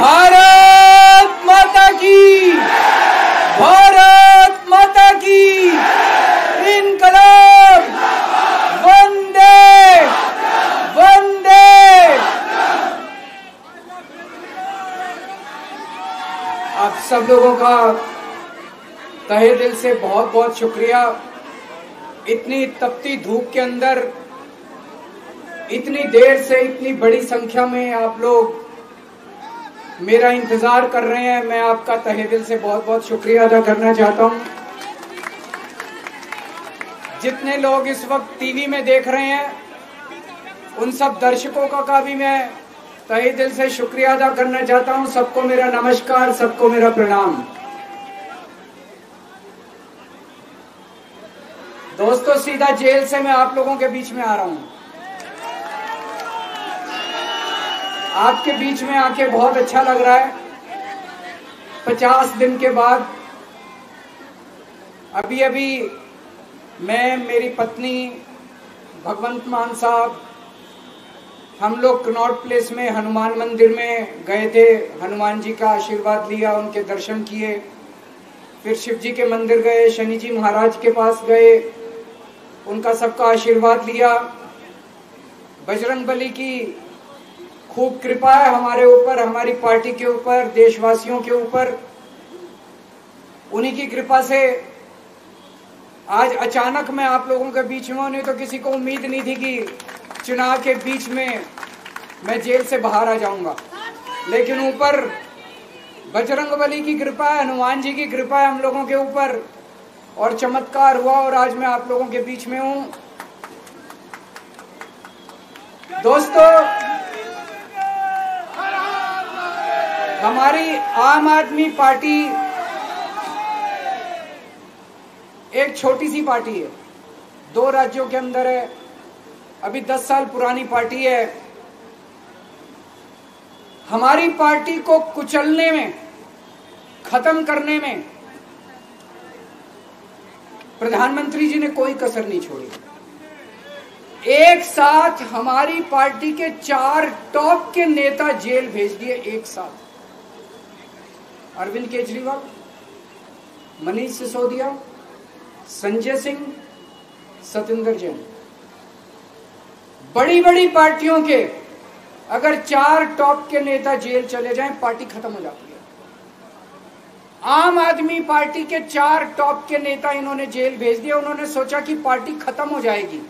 भारत माता की, भारत माता की, इनकलाब, वंदे वंदे। आप सब लोगों का तहे दिल से बहुत बहुत शुक्रिया। इतनी तपती धूप के अंदर इतनी देर से इतनी बड़ी संख्या में आप लोग मेरा इंतजार कर रहे हैं। मैं आपका तहे दिल से बहुत बहुत शुक्रिया अदा करना चाहता हूं। जितने लोग इस वक्त टीवी में देख रहे हैं उन सब दर्शकों का भी मैं तहे दिल से शुक्रिया अदा करना चाहता हूं। सबको मेरा नमस्कार, सबको मेरा प्रणाम। दोस्तों, सीधा जेल से मैं आप लोगों के बीच में आ रहा हूं। आपके बीच में आके बहुत अच्छा लग रहा है। 50 दिन के बाद अभी अभी मैं, मेरी पत्नी भगवंत मान साहब, हम लोग कनॉट प्लेस में हनुमान मंदिर में गए थे। हनुमान जी का आशीर्वाद लिया, उनके दर्शन किए। फिर शिव जी के मंदिर गए, शनि जी महाराज के पास गए, उनका सबका आशीर्वाद लिया। बजरंगबली की खूब कृपा है हमारे ऊपर, हमारी पार्टी के ऊपर, देशवासियों के ऊपर। उन्हीं की कृपा से आज अचानक मैं आप लोगों के बीच में हूं। नहीं तो किसी को उम्मीद नहीं थी कि चुनाव के बीच में मैं जेल से बाहर आ जाऊंगा। लेकिन ऊपर बजरंगबली की कृपा है, हनुमान जी की कृपा है हम लोगों के ऊपर, और चमत्कार हुआ और आज मैं आप लोगों के बीच में हूं। दोस्तों, हमारी आम आदमी पार्टी एक छोटी सी पार्टी है, 2 राज्यों के अंदर है, अभी 10 साल पुरानी पार्टी है। हमारी पार्टी को कुचलने में, खत्म करने में प्रधानमंत्री जी ने कोई कसर नहीं छोड़ी। एक साथ हमारी पार्टी के 4 टॉप के नेता जेल भेज दिए एक साथ। अरविंद केजरीवाल, मनीष सिसोदिया, संजय सिंह, सतेंद्र जैन। बड़ी बड़ी पार्टियों के अगर 4 टॉप के नेता जेल चले जाएं, पार्टी खत्म हो जाती है। आम आदमी पार्टी के 4 टॉप के नेता इन्होंने जेल भेज दिया। उन्होंने सोचा कि पार्टी खत्म हो जाएगी,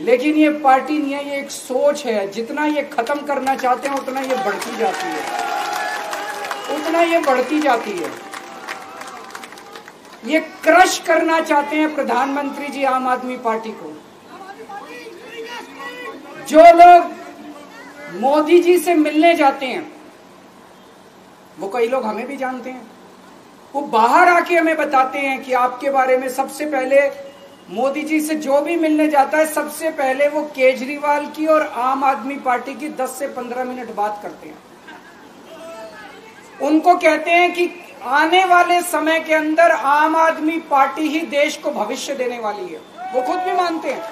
लेकिन ये पार्टी नहीं है, ये एक सोच है। जितना ये खत्म करना चाहते हैं उतना ये बढ़ती जाती है, उतना ये बढ़ती जाती है। ये क्रश करना चाहते हैं प्रधानमंत्री जी आम आदमी पार्टी को। जो लोग मोदी जी से मिलने जाते हैं, वो कई लोग हमें भी जानते हैं, वो बाहर आके हमें बताते हैं कि आपके बारे में सबसे पहले मोदी जी से जो भी मिलने जाता है, सबसे पहले वो केजरीवाल की और आम आदमी पार्टी की 10 से 15 मिनट बात करते हैं। उनको कहते हैं कि आने वाले समय के अंदर आम आदमी पार्टी ही देश को भविष्य देने वाली है। वो खुद भी मानते हैं।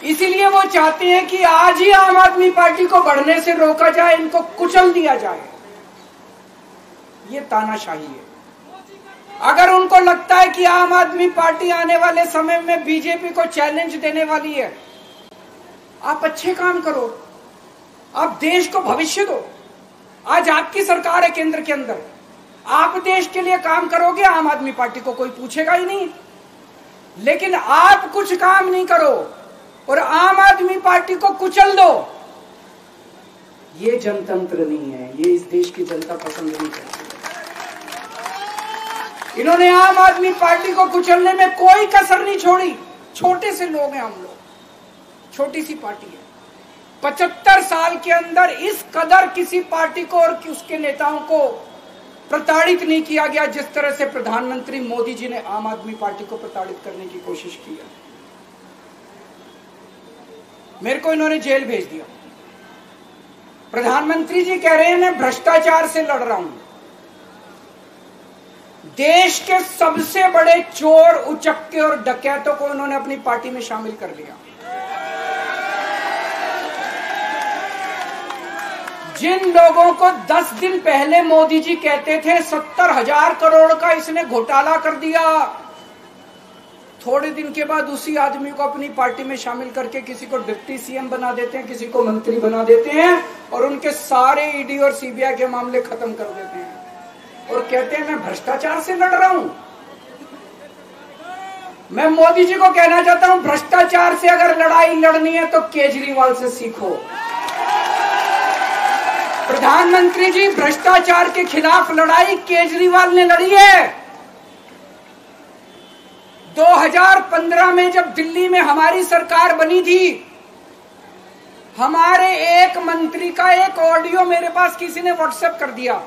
इसीलिए वो चाहते हैं कि आज ही आम आदमी पार्टी को बढ़ने से रोका जाए, इनको कुचल दिया जाए। ये तानाशाही है। अगर उनको लगता है कि आम आदमी पार्टी आने वाले समय में बीजेपी को चैलेंज देने वाली है, आप अच्छे काम करो, आप देश को भविष्य दो। आज आपकी सरकार है केंद्र के अंदर, आप देश के लिए काम करोगे, आम आदमी पार्टी को कोई पूछेगा ही नहीं। लेकिन आप कुछ काम नहीं करो और आम आदमी पार्टी को कुचल दो, ये जनतंत्र नहीं है, ये इस देश की जनता पसंद नहीं करती। इन्होंने आम आदमी पार्टी को कुचलने में कोई कसर नहीं छोड़ी। छोटे से लोग हैं हम लोग, छोटी सी पार्टी है। 75 साल के अंदर इस कदर किसी पार्टी को और उसके नेताओं को प्रताड़ित नहीं किया गया जिस तरह से प्रधानमंत्री मोदी जी ने आम आदमी पार्टी को प्रताड़ित करने की कोशिश की है। मेरे को इन्होंने जेल भेज दिया। प्रधानमंत्री जी कह रहे हैं मैं भ्रष्टाचार से लड़ रहा हूं। देश के सबसे बड़े चोर, उचक्के और डकैतों को उन्होंने अपनी पार्टी में शामिल कर लिया। जिन लोगों को 10 दिन पहले मोदी जी कहते थे 70,000 करोड़ का इसने घोटाला कर दिया, थोड़े दिन के बाद उसी आदमी को अपनी पार्टी में शामिल करके किसी को डिप्टी सीएम बना देते हैं, किसी को मंत्री बना देते हैं और उनके सारे ईडी और सीबीआई के मामले खत्म कर देते हैं और कहते हैं मैं भ्रष्टाचार से लड़ रहा हूं। मैं मोदी जी को कहना चाहता हूं, भ्रष्टाचार से अगर लड़ाई लड़नी है तो केजरीवाल से सीखो। प्रधानमंत्री जी, भ्रष्टाचार के खिलाफ लड़ाई केजरीवाल ने लड़ी है। 2015 में जब दिल्ली में हमारी सरकार बनी थी, हमारे एक मंत्री का एक ऑडियो मेरे पास किसी ने व्हाट्सएप कर दिया।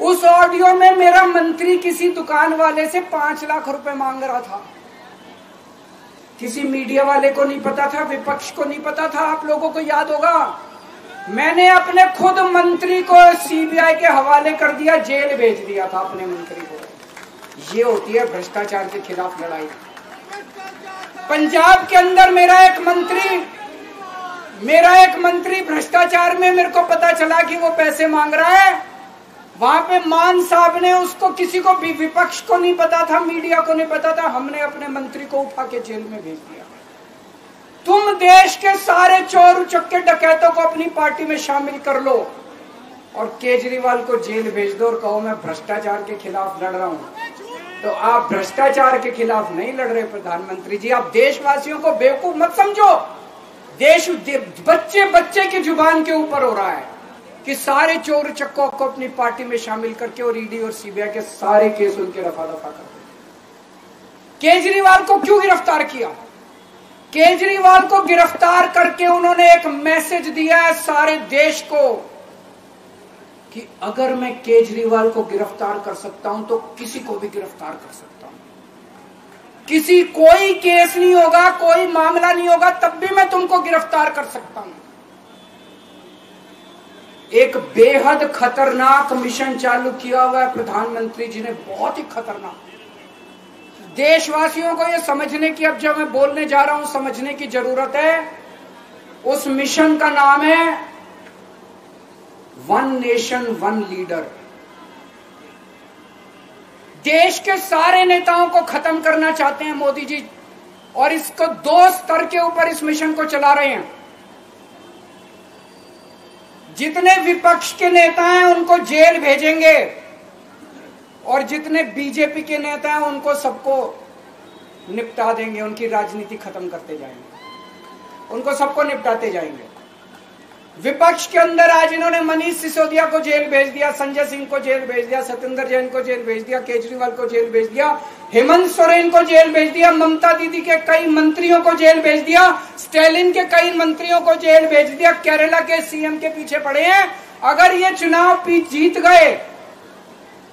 उस ऑडियो में मेरा मंत्री किसी दुकान वाले से 5 लाख रुपए मांग रहा था। किसी मीडिया वाले को नहीं पता था, विपक्ष को नहीं पता था, आप लोगों को याद होगा। मैंने अपने खुद मंत्री को सीबीआई के हवाले कर दिया, जेल भेज दिया था अपने मंत्री को। ये होती है भ्रष्टाचार के खिलाफ लड़ाई। पंजाब के अंदर मेरा एक मंत्री भ्रष्टाचार में, मेरे को पता चला कि वो पैसे मांग रहा है। वहां पे मान साहब ने उसको, किसी को भी, विपक्ष को नहीं पता था, मीडिया को नहीं पता था, हमने अपने मंत्री को उठा के जेल में भेज दिया। तुम देश के सारे चोर उचक्के डकैतों को अपनी पार्टी में शामिल कर लो और केजरीवाल को जेल भेज दो और कहो मैं भ्रष्टाचार के खिलाफ लड़ रहा हूं। तो आप भ्रष्टाचार के खिलाफ नहीं लड़ रहे प्रधानमंत्री जी। आप देशवासियों को बेवकूफ मत समझो। देश बच्चे बच्चे की जुबान के ऊपर हो रहा है कि सारे चोर चक्कों को अपनी पार्टी में शामिल करके और ईडी और सीबीआई के सारे केस उनके रफा दफा कर दो। केजरीवाल को क्यों गिरफ्तार किया? केजरीवाल को गिरफ्तार करके उन्होंने एक मैसेज दिया है सारे देश को कि अगर मैं केजरीवाल को गिरफ्तार कर सकता हूं तो किसी को भी गिरफ्तार कर सकता हूं। कोई केस नहीं होगा, कोई मामला नहीं होगा, तब भी मैं तुमको गिरफ्तार कर सकता हूं। एक बेहद खतरनाक मिशन चालू किया हुआ है प्रधानमंत्री जी ने, बहुत ही खतरनाक। देशवासियों को यह समझने की, अब जब मैं बोलने जा रहा हूं, समझने की जरूरत है। उस मिशन का नाम है वन नेशन वन लीडर। देश के सारे नेताओं को खत्म करना चाहते हैं मोदी जी और इसको 2 स्तर के ऊपर इस मिशन को चला रहे हैं। जितने विपक्ष के नेता हैं उनको जेल भेजेंगे और जितने बीजेपी के नेता हैं उनको सबको निपटा देंगे, उनकी राजनीति खत्म करते जाएंगे, उनको सबको निपटाते जाएंगे। विपक्ष के अंदर आज इन्होंने मनीष सिसोदिया को जेल भेज दिया, संजय सिंह को जेल भेज दिया, सत्येंद्र जैन को जेल भेज दिया, केजरीवाल को जेल भेज दिया, हेमंत सोरेन को जेल भेज दिया, ममता दीदी के कई मंत्रियों को जेल भेज दिया, स्टालिन के कई मंत्रियों को जेल भेज दिया, केरला के सीएम के पीछे पड़े हैं। अगर ये चुनाव जीत गए,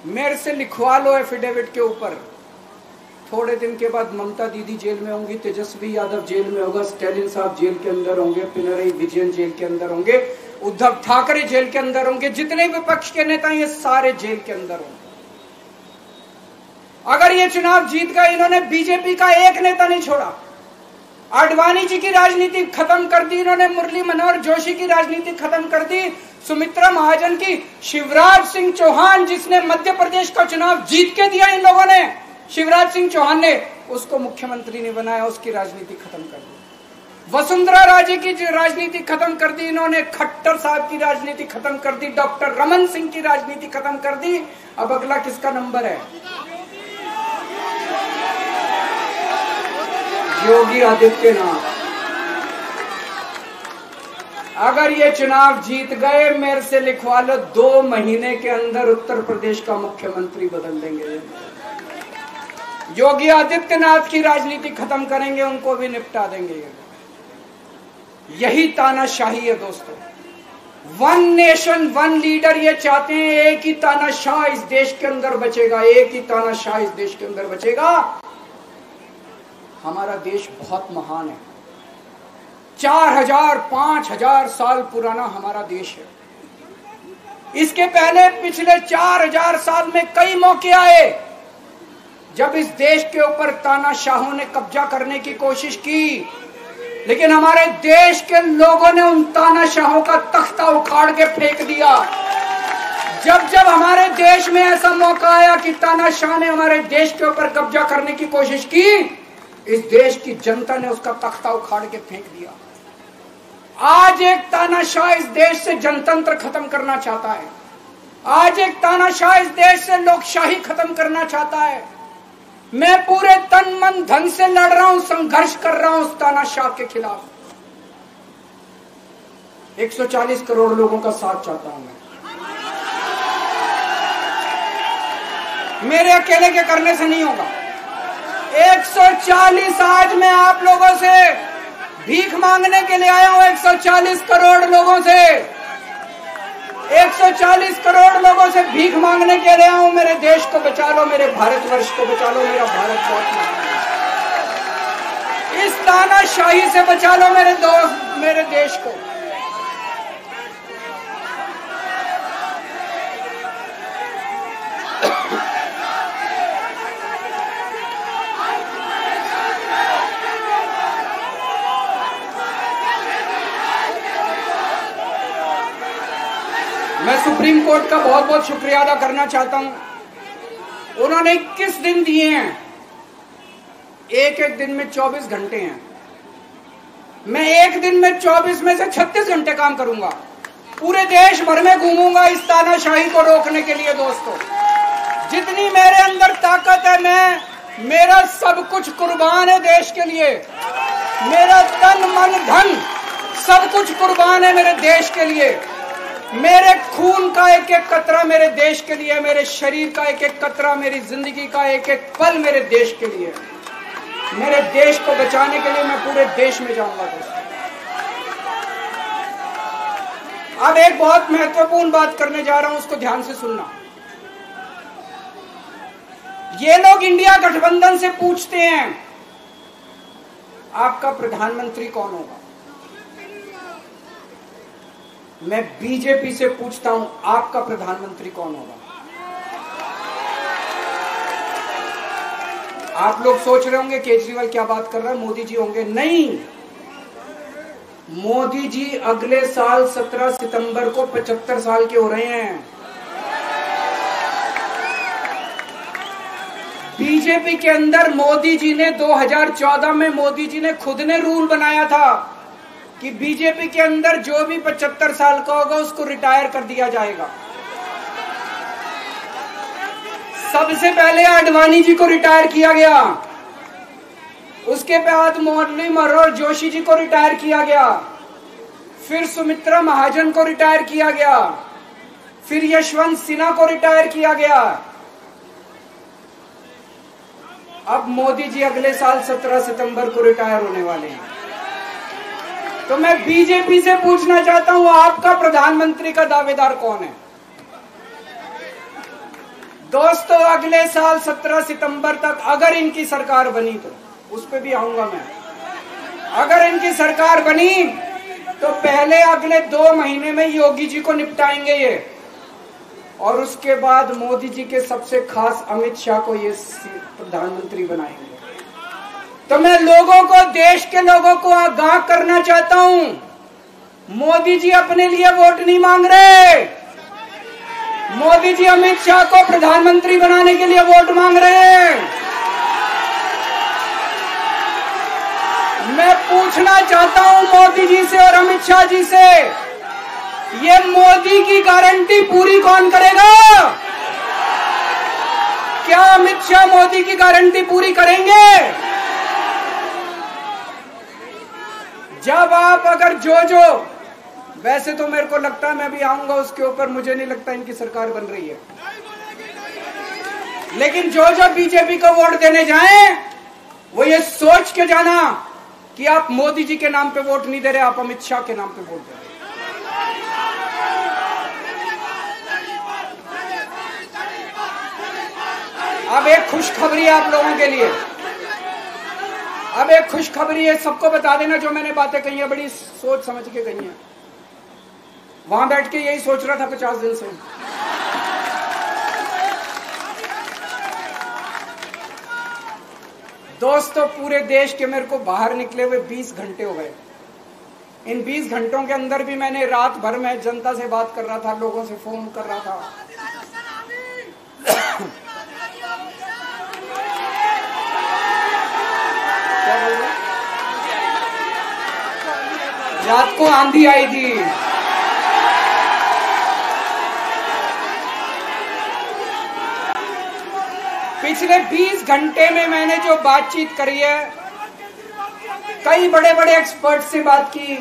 मेरे से लिखवा लो एफिडेविट के ऊपर, थोड़े दिन के बाद ममता दीदी जेल में होंगी, तेजस्वी यादव जेल में होगा, स्टालिन साहब जेल के अंदर होंगे, पिनरई विजयन जेल के अंदर होंगे, उद्धव ठाकरे जेल के अंदर होंगे, जितने विपक्ष के नेता ये सारे जेल के अंदर होंगे। अगर ये चुनाव जीत गए, इन्होंने बीजेपी का एक नेता नहीं छोड़ा। आडवाणी जी की राजनीति खत्म कर दी इन्होंने, मुरली मनोहर जोशी की राजनीति खत्म कर दी, सुमित्रा महाजन की, शिवराज सिंह चौहान जिसने मध्य प्रदेश का चुनाव जीत के दिया इन लोगों ने, शिवराज सिंह चौहान ने उसको मुख्यमंत्री ने बनाया, उसकी राजनीति खत्म कर दी। वसुंधरा राजे की राजनीति खत्म कर दी इन्होंने, खट्टर साहब की राजनीति खत्म कर दी, डॉक्टर रमन सिंह की राजनीति खत्म कर दी। अब अगला किसका नंबर है? योगी आदित्यनाथ। अगर ये चुनाव जीत गए, मेरे से लिखवा लो, 2 महीने के अंदर उत्तर प्रदेश का मुख्यमंत्री बदल देंगे। योगी आदित्यनाथ की राजनीति खत्म करेंगे, उनको भी निपटा देंगे। यही तानाशाही है दोस्तों। वन नेशन वन लीडर ये चाहते हैं, एक ही तानाशाह इस देश के अंदर बचेगा, एक ही तानाशाह इस देश के अंदर बचेगा। हमारा देश बहुत महान है, 4000 5000 साल पुराना हमारा देश है। इसके पहले पिछले 4000 साल में कई मौके आए जब इस देश के ऊपर तानाशाहों ने कब्जा करने की कोशिश की। लेकिन हमारे देश के लोगों ने उन तानाशाहों का तख्ता उखाड़ के फेंक दिया। जब जब हमारे देश में ऐसा मौका आया कि तानाशाह ने हमारे देश के ऊपर कब्जा करने की कोशिश की, इस देश की जनता ने उसका तख्ता उखाड़ के फेंक दिया। आज एक तानाशाह इस देश से जनतंत्र खत्म करना चाहता है। आज एक तानाशाह इस देश से लोकशाही खत्म करना चाहता है। मैं पूरे तन मन धन से लड़ रहा हूं, संघर्ष कर रहा हूं उस तानाशाह के खिलाफ। 140 करोड़ लोगों का साथ चाहता हूं मैं। मेरे अकेले के करने से नहीं होगा। 140 आज मैं आप लोगों से भीख मांगने के लिए आया हूं। 140 करोड़ लोगों से 140 करोड़ लोगों से भीख मांगने के लिए आया हूं। मेरे देश को बचा लो, मेरे भारतवर्ष को बचा लो, मेरा भारत बहुत। इस तानाशाही से बचा लो मेरे दोस्त, मेरे देश को। मैं सुप्रीम कोर्ट का बहुत बहुत शुक्रिया अदा करना चाहता हूं। उन्होंने 21 दिन दिए हैं, एक एक दिन में 24 घंटे हैं। मैं एक दिन में 24 में से 36 घंटे काम करूंगा। पूरे देश भर में घूमूंगा इस तानाशाही को रोकने के लिए। दोस्तों, जितनी मेरे अंदर ताकत है, मेरा सब कुछ कुर्बान है देश के लिए। मेरा तन मन धन सब कुछ कुर्बान है मेरे देश के लिए। मेरे खून का एक एक कतरा मेरे देश के लिए, मेरे शरीर का एक एक कतरा, मेरी जिंदगी का एक एक पल मेरे देश के लिए। मेरे देश को बचाने के लिए मैं पूरे देश में जाऊंगा। दोस्तों, अब एक बहुत महत्वपूर्ण बात करने जा रहा हूं, उसको ध्यान से सुनना। ये लोग इंडिया गठबंधन से पूछते हैं आपका प्रधानमंत्री कौन होगा। मैं बीजेपी से पूछता हूं आपका प्रधानमंत्री कौन होगा। आप लोग सोच रहे होंगे केजरीवाल क्या बात कर रहा है, मोदी जी होंगे। नहीं, मोदी जी अगले साल 17 सितंबर को 75 साल के हो रहे हैं। बीजेपी के अंदर मोदी जी ने 2014 में मोदी जी ने खुद ने रूल बनाया था कि बीजेपी के अंदर जो भी 75 साल का होगा उसको रिटायर कर दिया जाएगा। सबसे पहले आडवाणी जी को रिटायर किया गया, उसके बाद मुरली मनोहर जोशी जी को रिटायर किया गया, फिर सुमित्रा महाजन को रिटायर किया गया, फिर यशवंत सिन्हा को रिटायर किया गया। अब मोदी जी अगले साल 17 सितंबर को रिटायर होने वाले हैं। तो मैं बीजेपी से पूछना चाहता हूं आपका प्रधानमंत्री का दावेदार कौन है। दोस्तों, अगले साल 17 सितंबर तक अगर इनकी सरकार बनी, तो उस पर भी आऊंगा मैं। अगर इनकी सरकार बनी तो पहले अगले 2 महीने में योगी जी को निपटाएंगे ये, और उसके बाद मोदी जी के सबसे खास अमित शाह को ये प्रधानमंत्री बनाएंगे। तो मैं लोगों को, देश के लोगों को आगाह करना चाहता हूं, मोदी जी अपने लिए वोट नहीं मांग रहे। मोदी जी अमित शाह को प्रधानमंत्री बनाने के लिए वोट मांग रहे हैं। मैं पूछना चाहता हूं मोदी जी से और अमित शाह जी से, ये मोदी की गारंटी पूरी कौन करेगा? क्या अमित शाह मोदी की गारंटी पूरी करेंगे? जब आप अगर जो वैसे तो मेरे को लगता है मैं भी आऊंगा उसके ऊपर, मुझे नहीं लगता इनकी सरकार बन रही है, लेकिन जो बीजेपी को वोट देने जाएं वो ये सोच के जाना कि आप मोदी जी के नाम पे वोट नहीं दे रहे, आप अमित शाह के नाम पे वोट दे रहे। अब एक खुशखबरी है आप लोगों के लिए, अब एक खुशखबरी है, सबको बता देना जो मैंने बातें कही है बड़ी सोच समझ के कही है। वहां बैठ के यही सोच रहा था 50 दिन से। दोस्तों, पूरे देश के मेरे को बाहर निकले हुए 20 घंटे हो गए। इन 20 घंटों के अंदर भी मैंने रात भर में जनता से बात कर रहा था, लोगों से फोन कर रहा था। क्या बोल रहे? रात को आंधी आई थी। पिछले 20 घंटे में मैंने जो बातचीत करी है, कई बड़े बड़े एक्सपर्ट से बात की,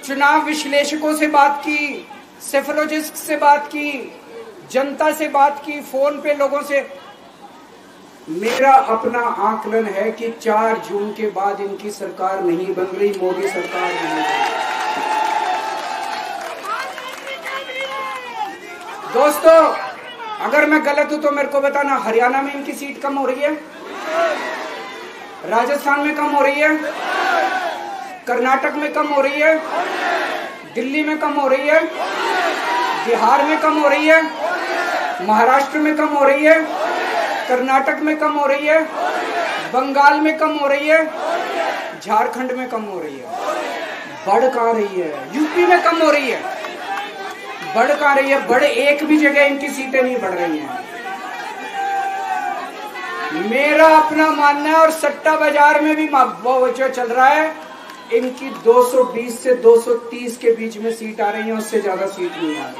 चुनाव विश्लेषकों से बात की, सेफोलॉजिस्ट से बात की, जनता से बात की, फोन पे लोगों से। मेरा अपना आकलन है कि 4 जून के बाद इनकी सरकार नहीं बन रही, मोदी सरकार नहीं बन रही। दोस्तों, अगर मैं गलत हूं तो मेरे को बताना। हरियाणा में इनकी सीट कम हो रही है, राजस्थान में कम हो रही है, कर्नाटक में कम हो रही है, दिल्ली में कम हो रही है, बिहार में कम हो रही है, महाराष्ट्र में कम हो रही है, कर्नाटक में कम हो रही है, बंगाल में कम हो रही है, झारखंड में कम हो रही है। बढ़ कहां रही है? यूपी में कम हो रही है, बढ़ कहां रही है? बढ़ एक भी जगह इनकी सीटें नहीं बढ़ रही हैं। मेरा अपना मानना है, और सट्टा बाजार में भी जो चल रहा है, इनकी 220 से 230 के बीच में सीट आ रही है, उससे ज्यादा सीट नहीं आ रही।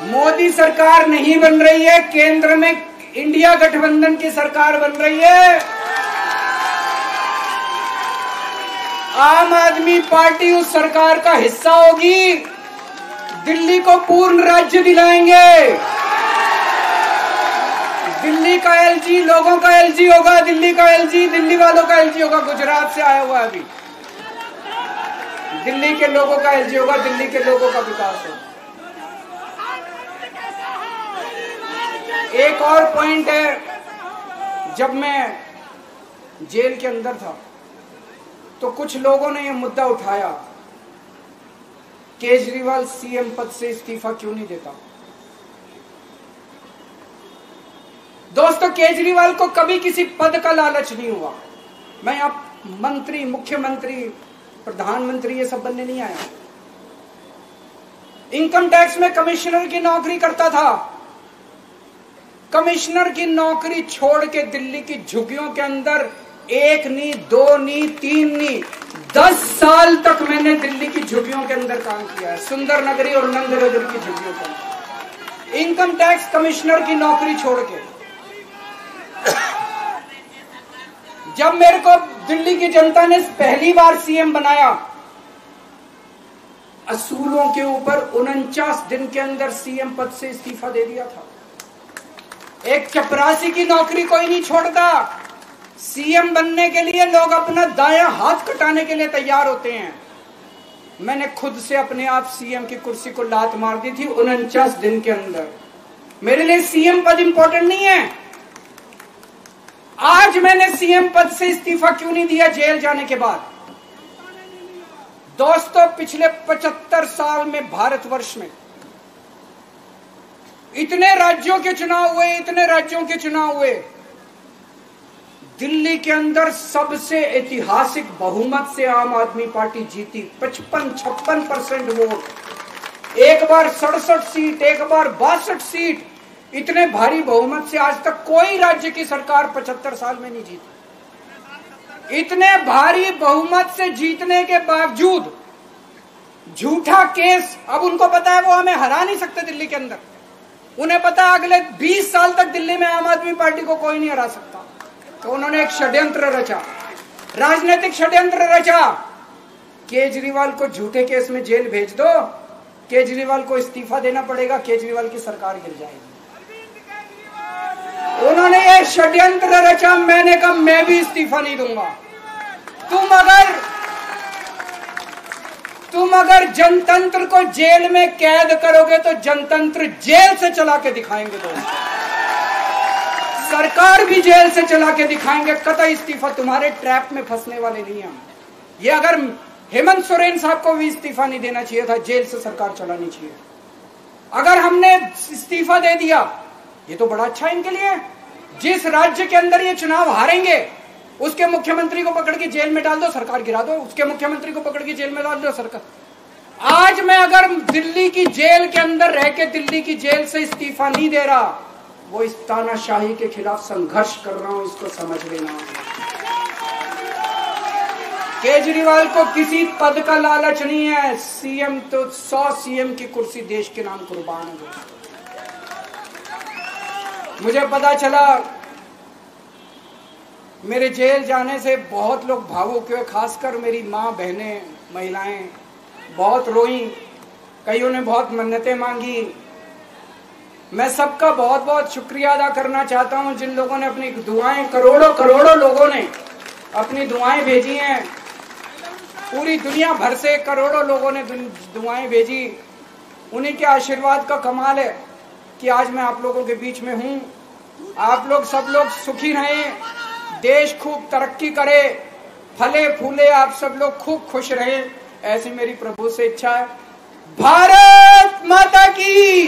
मोदी सरकार नहीं बन रही है, केंद्र में इंडिया गठबंधन की सरकार बन रही है। आम आदमी पार्टी उस सरकार का हिस्सा होगी। दिल्ली को पूर्ण राज्य दिलाएंगे। दिल्ली का एलजी लोगों का एलजी होगा, दिल्ली का एलजी दिल्ली वालों का एलजी होगा। गुजरात से आया हुआ है अभी। दिल्ली के लोगों का एलजी होगा, दिल्ली के लोगों का विकास होगा। एक और पॉइंट है, जब मैं जेल के अंदर था तो कुछ लोगों ने यह मुद्दा उठाया, केजरीवाल सीएम पद से इस्तीफा क्यों नहीं देता। दोस्तों, केजरीवाल को कभी किसी पद का लालच नहीं हुआ। मैं आप मंत्री, मुख्यमंत्री, प्रधानमंत्री ये सब बनने नहीं आया। इनकम टैक्स में कमिश्नर की नौकरी करता था। कमिश्नर की नौकरी छोड़ के दिल्ली की झुग्गियों के अंदर 1 नहीं, 2 नहीं, 3 नहीं, 10 साल तक मैंने दिल्ली की झुग्गियों के अंदर काम किया है, सुंदर नगरी और नंद नगर की झुग्गियों के अंदर। इनकम टैक्स कमिश्नर की नौकरी छोड़ के जब मेरे को दिल्ली की जनता ने पहली बार सीएम बनाया, असूलों के ऊपर 49 दिन के अंदर सीएम पद से इस्तीफा दे दिया था। एक चपरासी की नौकरी कोई नहीं छोड़ता। सीएम बनने के लिए लोग अपना दायां हाथ कटाने के लिए तैयार होते हैं। मैंने खुद से अपने आप सीएम की कुर्सी को लात मार दी थी 49 दिन के अंदर। मेरे लिए सीएम पद इंपॉर्टेंट नहीं है। आज मैंने सीएम पद से इस्तीफा क्यों नहीं दिया जेल जाने के बाद? दोस्तों, पिछले 75 साल में भारतवर्ष में इतने राज्यों के चुनाव हुए, इतने राज्यों के चुनाव हुए, दिल्ली के अंदर सबसे ऐतिहासिक बहुमत से आम आदमी पार्टी जीती। 55-56% वोट, एक बार 67 सीट, एक बार 62 सीट। इतने भारी बहुमत से आज तक कोई राज्य की सरकार 75 साल में नहीं जीती। इतने भारी बहुमत से जीतने के बावजूद झूठा केस, अब उनको पता है वो हमें हरा नहीं सकते दिल्ली के अंदर। उन्हें पता है अगले 20 साल तक दिल्ली में आम आदमी पार्टी को कोई नहीं हरा सकता। तो उन्होंने एक षड्यंत्र रचा, राजनीतिक षड्यंत्र रचा। केजरीवाल को झूठे केस में जेल भेज दो, केजरीवाल को इस्तीफा देना पड़ेगा, केजरीवाल की सरकार गिर जाएगी। उन्होंने ये षड्यंत्र रचा। मैंने कहा मैं भी इस्तीफा नहीं दूंगा। तुम अगर जनतंत्र को जेल में कैद करोगे तो जनतंत्र जेल से चला के दिखाएंगे। दोस्तों, सरकार भी जेल से चला के दिखाएंगे। कतई इस्तीफा, तुम्हारे ट्रैप में फंसने वाले नहीं हम। ये अगर हेमंत सोरेन साहब को भी इस्तीफा नहीं देना चाहिए था, जेल से सरकार चलानी चाहिए। अगर हमने इस्तीफा दे दिया, ये तो बड़ा अच्छा इनके लिए, जिस राज्य के अंदर ये चुनाव हारेंगे उसके मुख्यमंत्री को पकड़ के जेल में डाल दो, सरकार गिरा दो। उसके मुख्यमंत्री को पकड़ के जेल में डाल दो, सरकार। आज मैं अगर दिल्ली की जेल के अंदर रह के दिल्ली की जेल से इस्तीफा नहीं दे रहा, वो इस तानाशाही के खिलाफ संघर्ष कर रहा हूं, इसको समझ लेना। केजरीवाल को किसी पद का लालच नहीं है। सीएम तो 100 सीएम की कुर्सी देश के नाम कुर्बान है। मुझे पता चला मेरे जेल जाने से बहुत लोग भावुक हुए, खासकर मेरी माँ, बहनें, महिलाएं बहुत रोई, कईयों ने बहुत मन्नतें मांगी। मैं सबका बहुत बहुत शुक्रिया अदा करना चाहता हूं जिन लोगों ने अपनी दुआएं, करोड़ों लोगों ने अपनी दुआएं भेजी हैं। पूरी दुनिया भर से करोड़ों लोगों ने दुआएं भेजी। उन्हीं के आशीर्वाद का कमाल है कि आज मैं आप लोगों के बीच में हूं। आप लोग सब लोग सुखी रहें, देश खूब तरक्की करे, फले फूले, आप सब लोग खूब खुश रहें, ऐसी मेरी प्रभु से इच्छा है। भारत माता की।